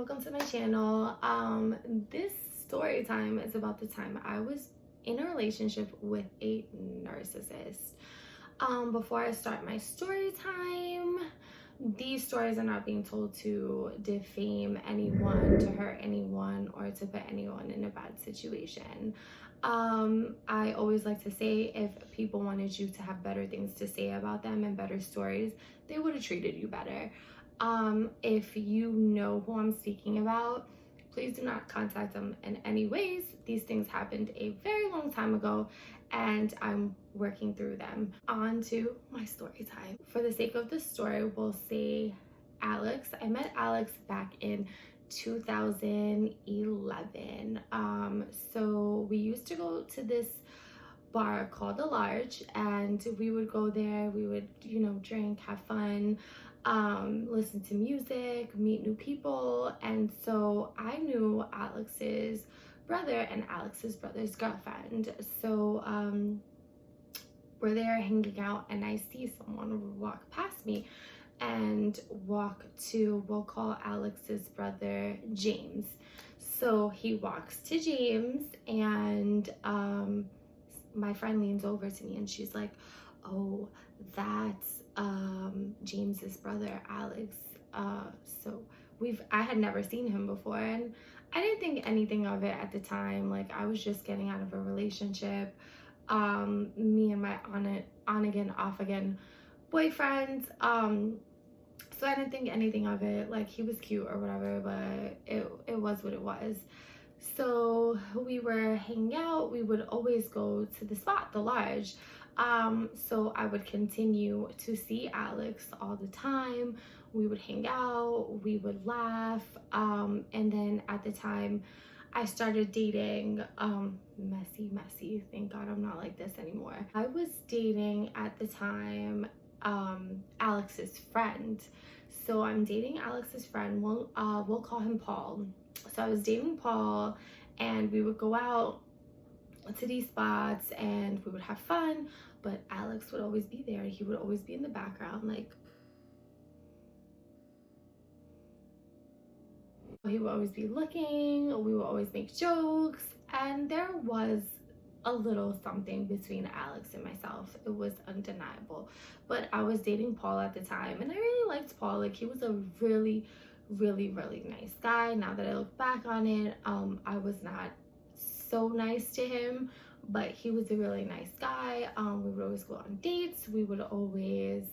welcome to my channel. This story time is about the time I was in a relationship with a narcissist. Before I start my story time, these stories are not being told to defame anyone, to hurt anyone, or to put anyone in a bad situation. I always like to say, if people wanted you to have better things to say about them and better stories, they would have treated you better. If you know who I'm speaking about, please do not contact them in any ways. These things happened a very long time ago and I'm working through them. On to my story time. For the sake of the story, we'll say Alex. I met Alex back in 2011. So we used to go to this bar called The Large, and we would go there, we would, drink, have fun, listen to music, meet new people. And so I knew Alex's brother and Alex's brother's girlfriend. So we're there hanging out and I see someone walk past me and walk to, we'll call Alex's brother James. So he walks to James and my friend leans over to me and she's like, oh, that's James's brother Alex. So I had never seen him before and I didn't think anything of it at the time. Like, I was just getting out of a relationship. Me and my on again, off again boyfriend. So I didn't think anything of it. Like, he was cute or whatever, but it was what it was. So we were hanging out. We would always go to the spot, The Large. So I would continue to see Alex all the time. We would hang out, we would laugh. And then at the time I started dating, messy, thank God I'm not like this anymore. I was dating at the time Alex's friend. So I'm dating Alex's friend. We'll call him Paul. So I was dating Paul and we would go out to these spots and we would have fun, but Alex would always be there. He would always be in the background. Like, he would always be looking, we would always make jokes, and there was a little something between Alex and myself. It was undeniable. But I was dating Paul at the time and I really liked Paul. Like, he was a really nice guy. Now that I look back on it, I was not so nice to him, but he was a really nice guy. We would always go on dates. We would always,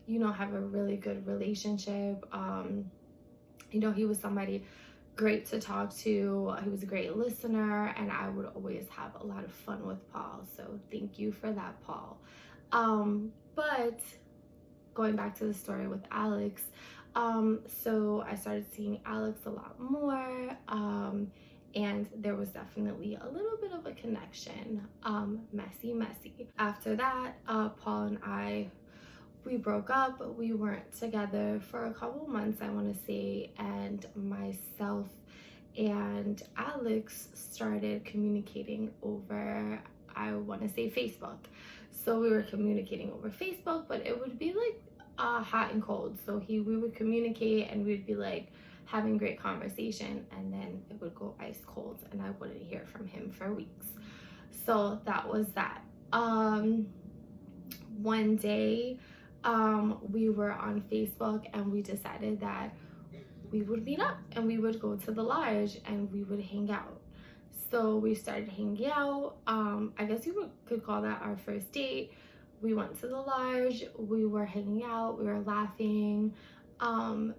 have a really good relationship. He was somebody great to talk to. He was a great listener, and I would always have a lot of fun with Paul. So thank you for that, Paul. But going back to the story with Alex, so I started seeing Alex a lot more, and there was definitely a little bit of a connection, messy. After that, Paul and I, we broke up. We weren't together for a couple months, I want to say, and myself and Alex started communicating over, I want to say, Facebook. So we were communicating over Facebook, but it would be like hot and cold. So we would communicate and we'd be like having great conversation, and then it would go ice cold and I wouldn't hear from him for weeks. So that was that. One day we were on Facebook and we decided that we would meet up and we would go to The Large and we would hang out. So we started hanging out. I guess you could call that our first date. We went to The Large, we were hanging out, we were laughing. And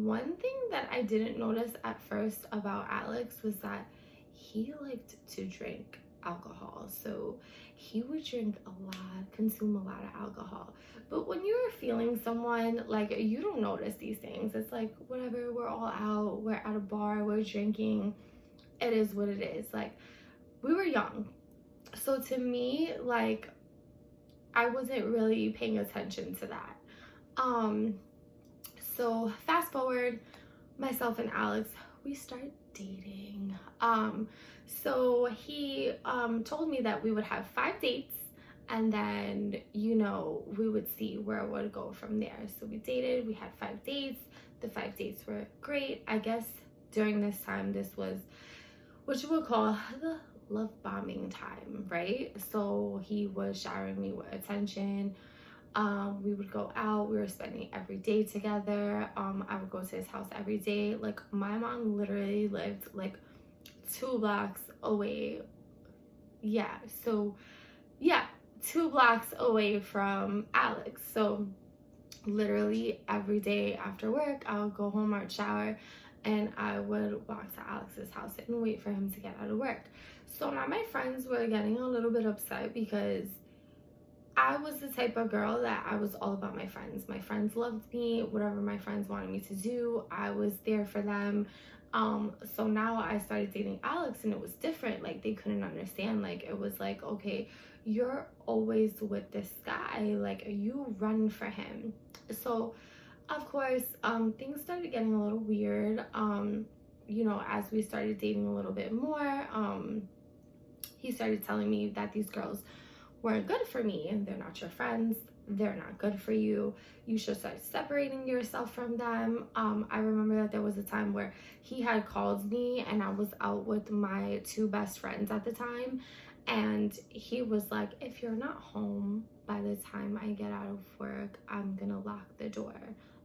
one thing that I didn't notice at first about Alex was that he liked to drink alcohol. So he would drink a lot, consume a lot of alcohol. But when you're feeling someone, like, you don't notice these things. It's like, whatever, we're all out, we're at a bar, we're drinking. It is what it is. Like, we were young. So to me, like, I wasn't really paying attention to that. So fast forward, myself and Alex, we start dating. So he told me that we would have 5 dates and then, we would see where it would go from there. So we dated, we had 5 dates. The 5 dates were great. I guess during this time, this was what you would call the love bombing time, right? So he was showering me with attention. We would go out. We were spending every day together. I would go to his house every day. Like, my mom literally lived like 2 blocks away. Yeah, so yeah, 2 blocks away from Alex. So literally every day after work, I would go home, I'd shower, and I would walk to Alex's house and wait for him to get out of work. So now my friends were getting a little bit upset because I was the type of girl that I was all about my friends. My friends loved me. Whatever my friends wanted me to do, I was there for them. So now I started dating Alex, and it was different. Like, they couldn't understand. Like, it was like, okay, you're always with this guy. Like, you run for him. So of course, things started getting a little weird. You know, as we started dating a little bit more, he started telling me that these girls weren't good for me, and they're not your friends, they're not good for you, you should start separating yourself from them. I remember that there was a time where he had called me, and I was out with my 2 best friends at the time, and he was like, if you're not home by the time I get out of work, I'm gonna lock the door.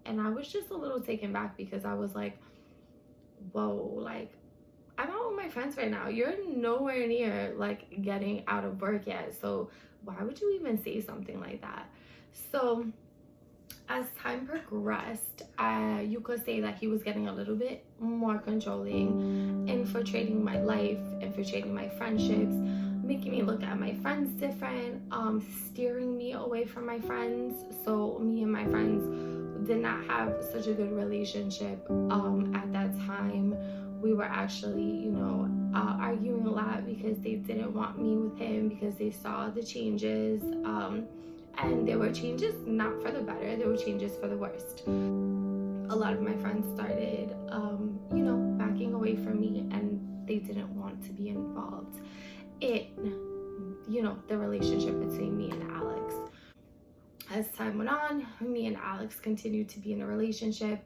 And I was just a little taken back, because I was like, whoa, like, I'm out with my friends right now. You're nowhere near like getting out of work yet. So why would you even say something like that? So as time progressed, you could say that he was getting a little bit more controlling, infiltrating my life, infiltrating my friendships, making me look at my friends different, steering me away from my friends. So me and my friends did not have such a good relationship at that time. We were actually, you know, arguing a lot because they didn't want me with him, because they saw the changes. And there were changes not for the better, there were changes for the worst. A lot of my friends started, you know, backing away from me, and they didn't want to be involved in, you know, the relationship between me and Alex. As time went on, me and Alex continued to be in a relationship.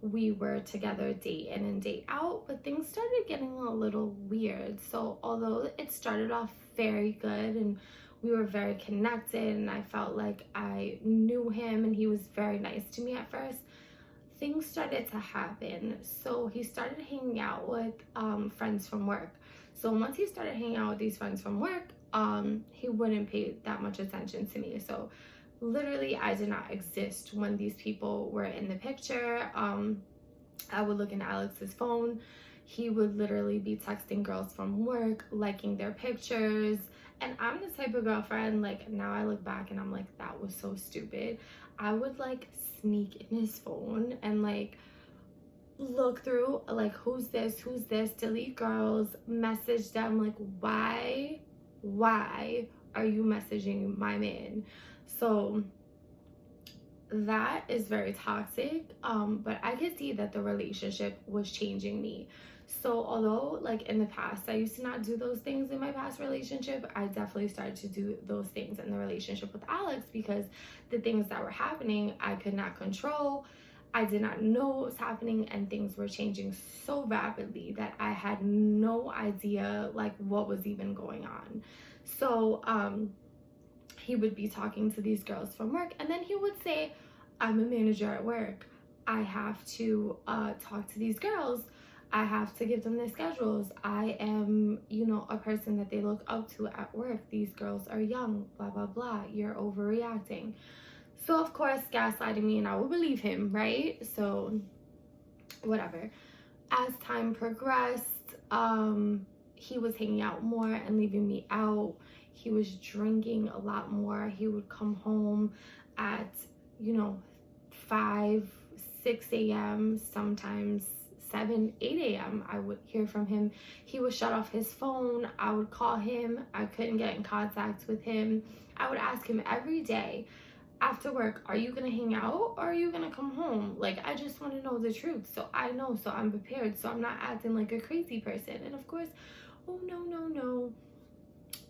We were together day in and day out, but things started getting a little weird. So although it started off very good and we were very connected, and I felt like I knew him and he was very nice to me at first, things started to happen. So he started hanging out with friends from work. So once he started hanging out with these friends from work, he wouldn't pay that much attention to me. So literally, I did not exist when these people were in the picture. I would look in Alex's phone. He would literally be texting girls from work, liking their pictures. And I'm the type of girlfriend, like, now I look back and I'm like, that was so stupid. I would like sneak in his phone and like look through, like, who's this, delete girls, message them, like, why are you messaging my man? So that is very toxic, but I could see that the relationship was changing me. So although, like, in the past I used to not do those things in my past relationship, I definitely started to do those things in the relationship with Alex, because the things that were happening I could not control. I did not know what was happening, and things were changing so rapidly that I had no idea like what was even going on. So he would be talking to these girls from work, and then he would say, I'm a manager at work, I have to talk to these girls, I have to give them their schedules, I am, you know, a person that they look up to at work, these girls are young, blah blah blah, you're overreacting. So of course, gaslighting me, and I will believe him, right? So whatever. As time progressed, he was hanging out more and leaving me out. He was drinking a lot more. He would come home at, you know, 5, 6 a.m., sometimes 7, 8 a.m. I would hear from him. He would shut off his phone. I would call him. I couldn't get in contact with him. I would ask him every day, after work, are you gonna hang out or are you gonna come home? Like, I just want to know the truth, so I know, so I'm prepared, so I'm not acting like a crazy person. And of course, oh no,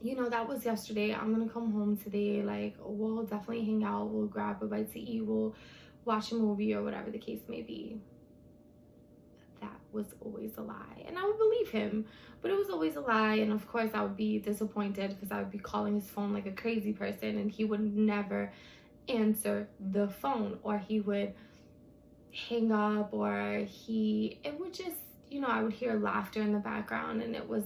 you know, that was yesterday, I'm gonna come home today, like, we'll definitely hang out, we'll grab a bite to eat, we'll watch a movie, or whatever the case may be. That was always a lie. And I would believe him, but it was always a lie. And of course I would be disappointed because I would be calling his phone like a crazy person and he would never answer the phone, or he would hang up, or it would just, I would hear laughter in the background, and it was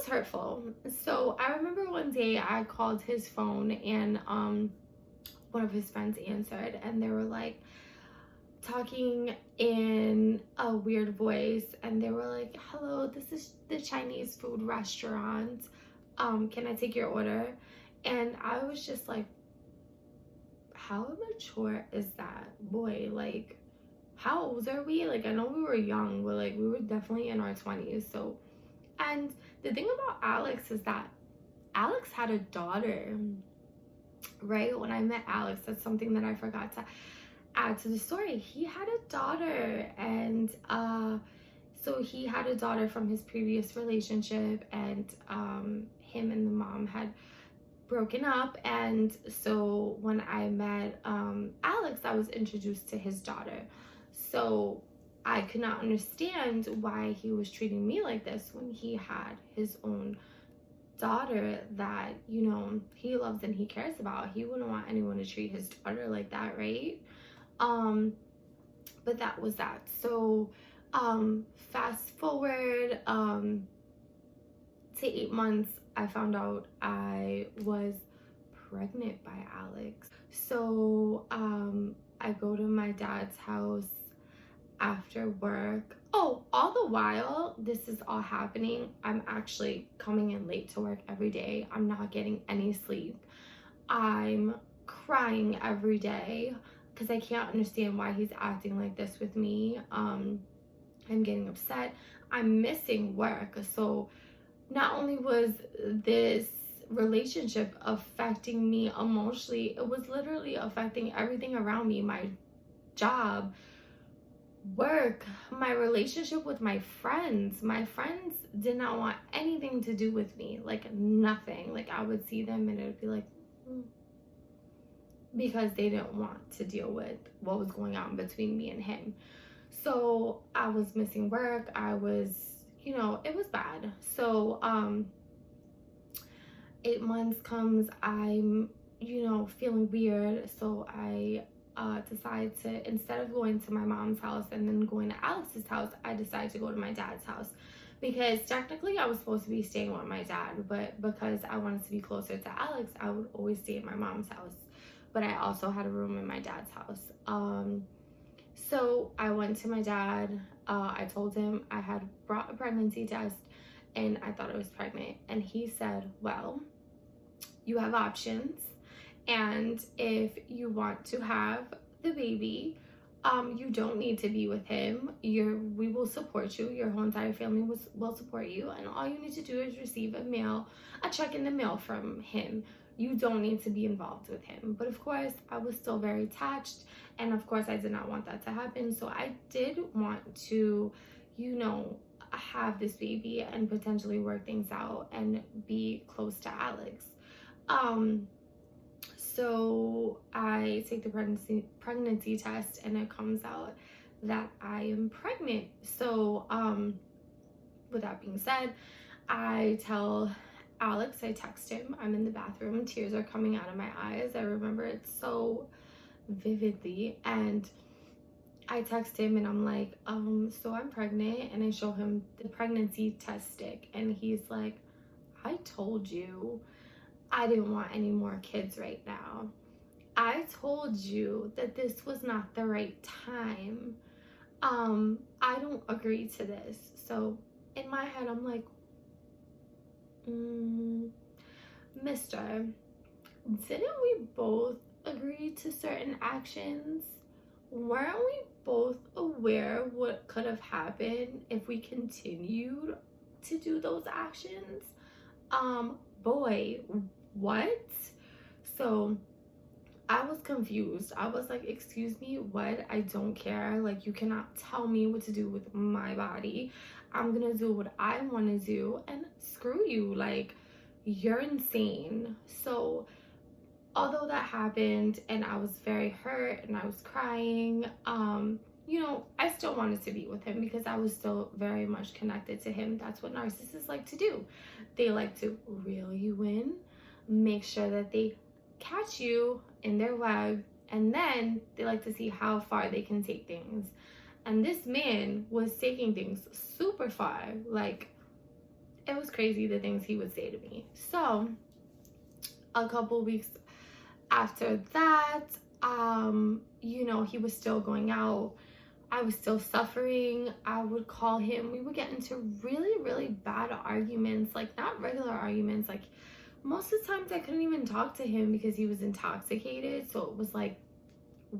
hurtful. So I remember one day I called his phone, and one of his friends answered, and they were like talking in a weird voice, and they were like, "Hello, this is the Chinese food restaurant. Can I take your order?" And I was just like, how immature is that? Boy, like, how old are we? Like, I know we were young, but like we were definitely in our 20s. So, and the thing about Alex is that Alex had a daughter, right? When I met Alex, that's something that I forgot to add to the story. He had a daughter, and so he had a daughter from his previous relationship, and him and the mom had broken up. And so when I met Alex, I was introduced to his daughter. So I could not understand why he was treating me like this when he had his own daughter that, he loves and he cares about. He wouldn't want anyone to treat his daughter like that, right? But that was that. So fast forward to 8 months, I found out I was pregnant by Alex. So I go to my dad's house after work. Oh, all the while this is all happening, I'm actually coming in late to work every day. I'm not getting any sleep. I'm crying every day because I can't understand why he's acting like this with me. I'm getting upset. I'm missing work. So not only was this relationship affecting me emotionally, it was literally affecting everything around me: my job, work, my relationship with my friends. My friends did not want anything to do with me, like nothing. Like I would see them and it would be like, because they didn't want to deal with what was going on between me and him. So I was missing work. I was, it was bad. So 8 months comes, I'm, feeling weird. So I decide to, instead of going to my mom's house and then going to Alex's house, I decided to go to my dad's house, because technically I was supposed to be staying with my dad, but because I wanted to be closer to Alex, I would always stay at my mom's house. But I also had a room in my dad's house. So I went to my dad. I told him I had brought a pregnancy test and I thought I was pregnant. And he said, well, you have options. And if you want to have the baby, you don't need to be with him. We will support you. Your whole entire family will support you. And all you need to do is receive a check in the mail from him. You don't need to be involved with him. But of course, I was still very attached. And of course, I did not want that to happen. So I did want to, have this baby and potentially work things out and be close to Alex. So I take the pregnancy test and it comes out that I am pregnant. So with that being said, I tell Alex, I text him, I'm in the bathroom, tears are coming out of my eyes. I remember it so vividly. And I text him and I'm like, so I'm pregnant. And I show him the pregnancy test stick. And he's like, I told you I didn't want any more kids right now. I told you that this was not the right time. I don't agree to this. So in my head, I'm like, mister, didn't we both agree to certain actions? Weren't we both aware what could have happened if we continued to do those actions? Boy, what? So I was confused. I was like, excuse me, what? I don't care. Like, you cannot tell me what to do with my body. I'm gonna do what I want to do, and screw you. Like, you're insane. So although that happened and I was very hurt and I was crying, you know, I still wanted to be with him because I was still very much connected to him. That's what narcissists like to do. They like to reel you in, make sure that they catch you in their web, and then they like to see how far they can take things. And this man was taking things super far. Like, it was crazy the things he would say to me. So, a couple weeks after that, you know, he was still going out. I was still suffering. I would call him. We would get into really, really bad arguments, like not regular arguments. Like most of the times I couldn't even talk to him because he was intoxicated. So it was like,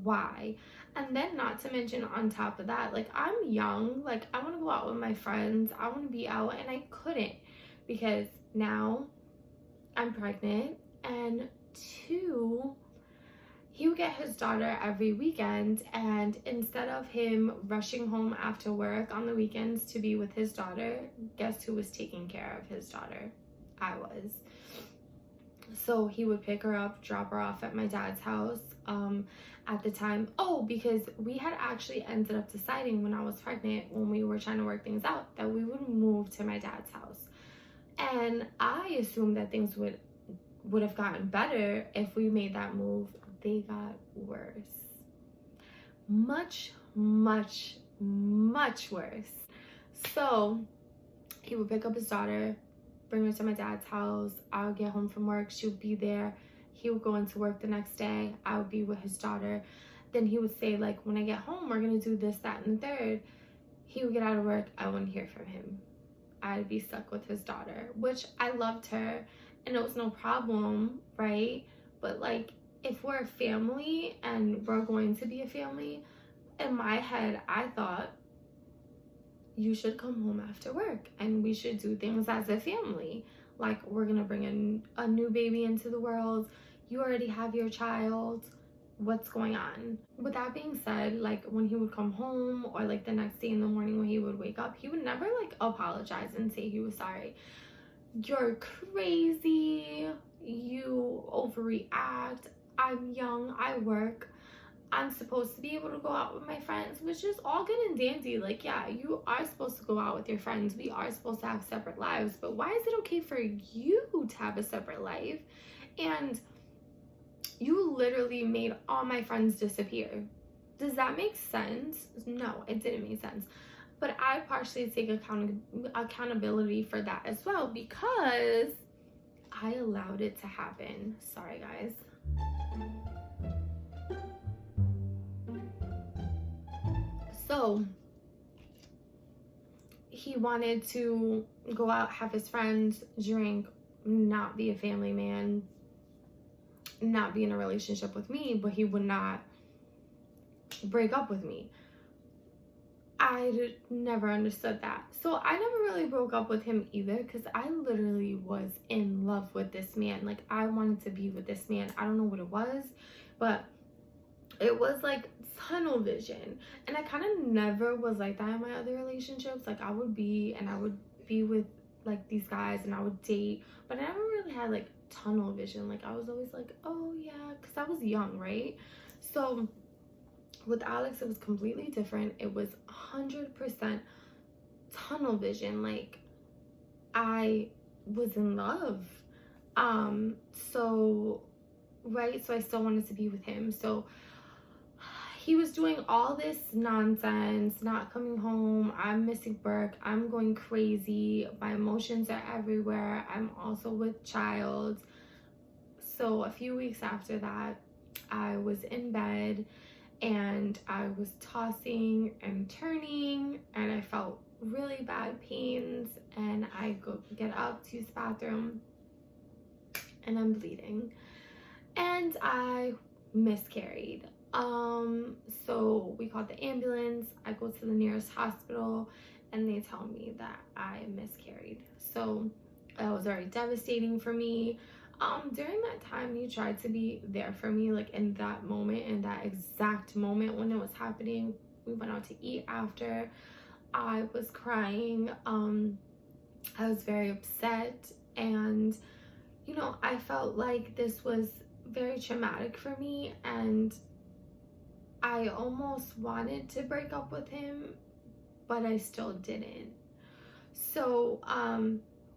why? And then not to mention on top of that, like I'm young, like I want to go out with my friends. I want to be out, and I couldn't because now I'm pregnant, and two, he would get his daughter every weekend, and instead of him rushing home after work on the weekends to be with his daughter, guess who was taking care of his daughter? I was. So he would pick her up, drop her off at my dad's house. At the time, because we had actually ended up deciding when I was pregnant, when we were trying to work things out, that we would move to my dad's house. And I assumed that things would have gotten better if we made that move. They got worse. Much, much, much worse. So he would pick up his daughter, bring her to my dad's house. I would get home from work. She would be there. He would go into work the next day. I would be with his daughter. Then he would say, like, when I get home, we're going to do this, that, and the third. He would get out of work. I wouldn't hear from him. I'd be stuck with his daughter, which I loved her, and it was no problem, right? But, like, if we're a family and we're going to be a family, in my head, I thought, you should come home after work and we should do things as a family. Like, we're gonna bring a new baby into the world. You already have your child. What's going on? With that being said, like when he would come home or like the next day in the morning when he would wake up, he would never like apologize and say he was sorry. You're crazy. You overreact. I'm young. I work. I'm supposed to be able to go out with my friends, which is all good and dandy. Like, yeah, you are supposed to go out with your friends. We are supposed to have separate lives. But why is it okay for you to have a separate life? And you literally made all my friends disappear. Does that make sense? No, it didn't make sense. But I partially take accountability for that as well because I allowed it to happen. Sorry, guys. So he wanted to go out, have his friends, drink, not be a family man, not be in a relationship with me, but he would not break up with me. I never understood that. So I never really broke up with him either because I literally was in love with this man. Like, I wanted to be with this man. I don't know what it was, but it was like tunnel vision. And I kind of never was like that in my other relationships. Like, I would be with like these guys and I would date, but I never really had like tunnel vision. Like, I was always like, oh yeah, because I was young, right? So with Alex, it was completely different. It was 100% tunnel vision. Like, I was in love. So I still wanted to be with him. So he was doing all this nonsense, not coming home. I'm missing work. I'm going crazy. My emotions are everywhere. I'm also with child. So a few weeks after that, I was in bed and I was tossing and turning and I felt really bad pains, and I go get up to use the bathroom and I'm bleeding and I miscarried. So we called the ambulance. I go to the nearest hospital and they tell me that I miscarried. So that was very devastating for me. During that time, he tried to be there for me, like in that moment, in that exact moment when it was happening. We went out to eat after. I was crying. I was very upset, and you know, I felt like this was very traumatic for me, and I almost wanted to break up with him, but I still didn't. So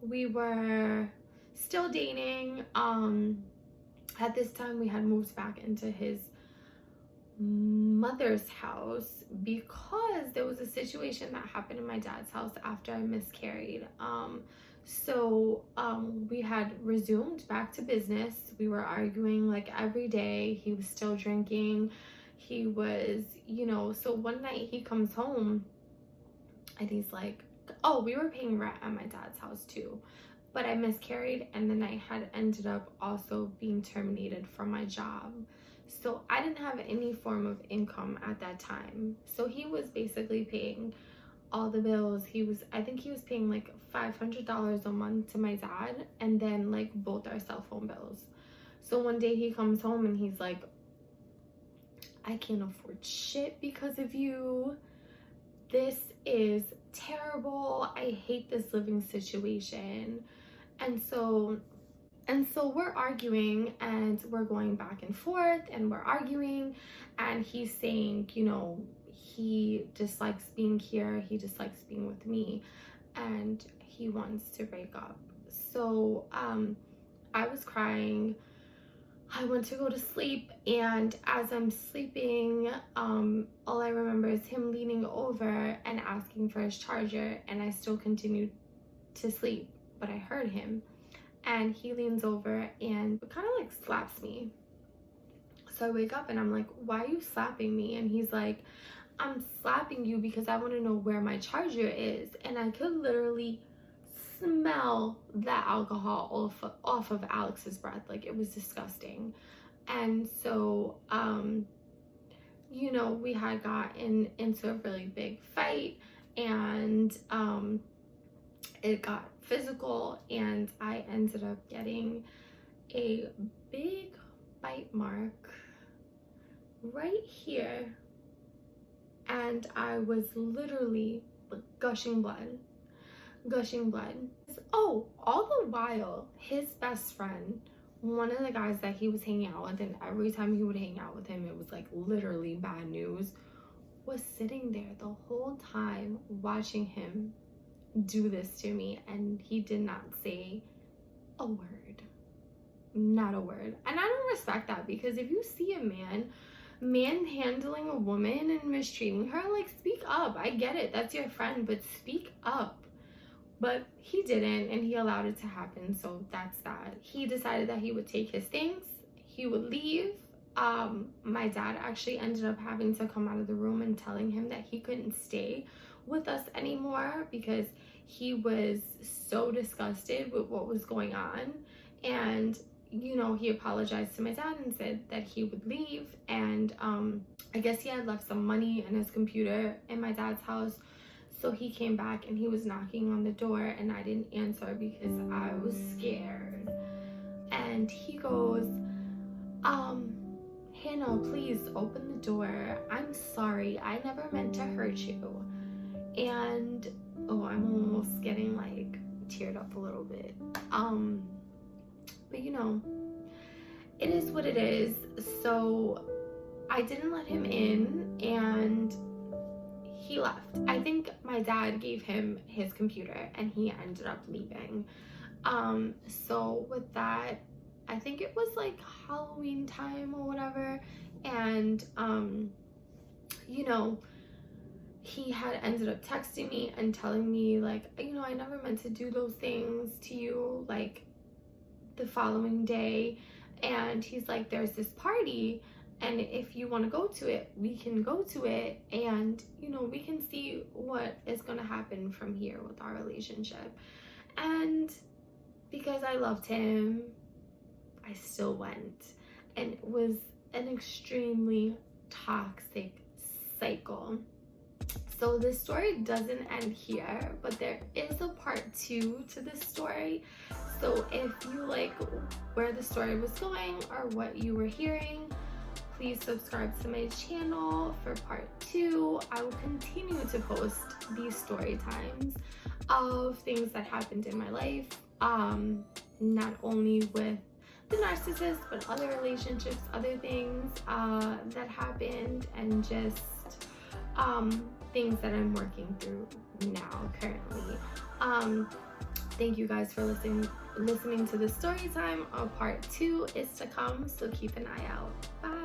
we were still dating. At this time we had moved back into his mother's house because there was a situation that happened in my dad's house after I miscarried. We had resumed back to business. We were arguing like every day. He was still drinking. He was, so one night he comes home and he's like, oh, we were paying rent at my dad's house too, but I miscarried, and then I had ended up also being terminated from my job. So I didn't have any form of income at that time. So he was basically paying all the bills. I think he was paying like $500 a month to my dad, and then like both our cell phone bills. So one day he comes home and he's like, I can't afford shit because of you. This is terrible. I hate this living situation. And so we're arguing, and we're going back and forth, and we're arguing, and he's saying, he dislikes being here, he dislikes being with me, and he wants to break up. So I was crying. I went to go to sleep, and as I'm sleeping, all I remember is him leaning over and asking for his charger, and I still continued to sleep, but I heard him, and he leans over and kind of like slaps me. So I wake up and I'm like, why are you slapping me? And he's like, I'm slapping you because I want to know where my charger is. And I could literally smell the alcohol off of Alex's breath. Like, it was disgusting. And so we had gotten into a really big fight, and it got physical, and I ended up getting a big bite mark right here, and I was literally gushing blood. Oh, all the while, his best friend, one of the guys that he was hanging out with, and every time he would hang out with him, it was like literally bad news, was sitting there the whole time watching him do this to me, and he did not say a word. Not a word. And I don't respect that, because if you see a man manhandling a woman and mistreating her, like, speak up. I get it, that's your friend, but speak up. But he didn't, and he allowed it to happen. So that's that. He decided that he would take his things, he would leave. My dad actually ended up having to come out of the room and telling him that he couldn't stay with us anymore because he was so disgusted with what was going on. And he apologized to my dad and said that he would leave. And I guess he had left some money in his computer in my dad's house. So he came back and he was knocking on the door, and I didn't answer because I was scared. And he goes, Hannah, please open the door. I'm sorry. I never meant to hurt you. And I'm almost getting like teared up a little bit. But it is what it is. So I didn't let him in, and he left. I think my dad gave him his computer, and he ended up leaving. So with that, I think it was like Halloween time or whatever, and he had ended up texting me and telling me like, I never meant to do those things to you, like the following day. And he's like, there's this party, and if you want to go to it, we can go to it, and we can see what is going to happen from here with our relationship. And because I loved him, I still went, and it was an extremely toxic cycle. So this story doesn't end here, but there is a part 2 to this story. So if you like where the story was going or what you were hearing, please subscribe to my channel for part 2. I will continue to post these story times of things that happened in my life, not only with the narcissist, but other relationships, other things that happened, and just things that I'm working through now currently. Thank you guys for listening to the story time. Part 2 is to come, so keep an eye out. Bye.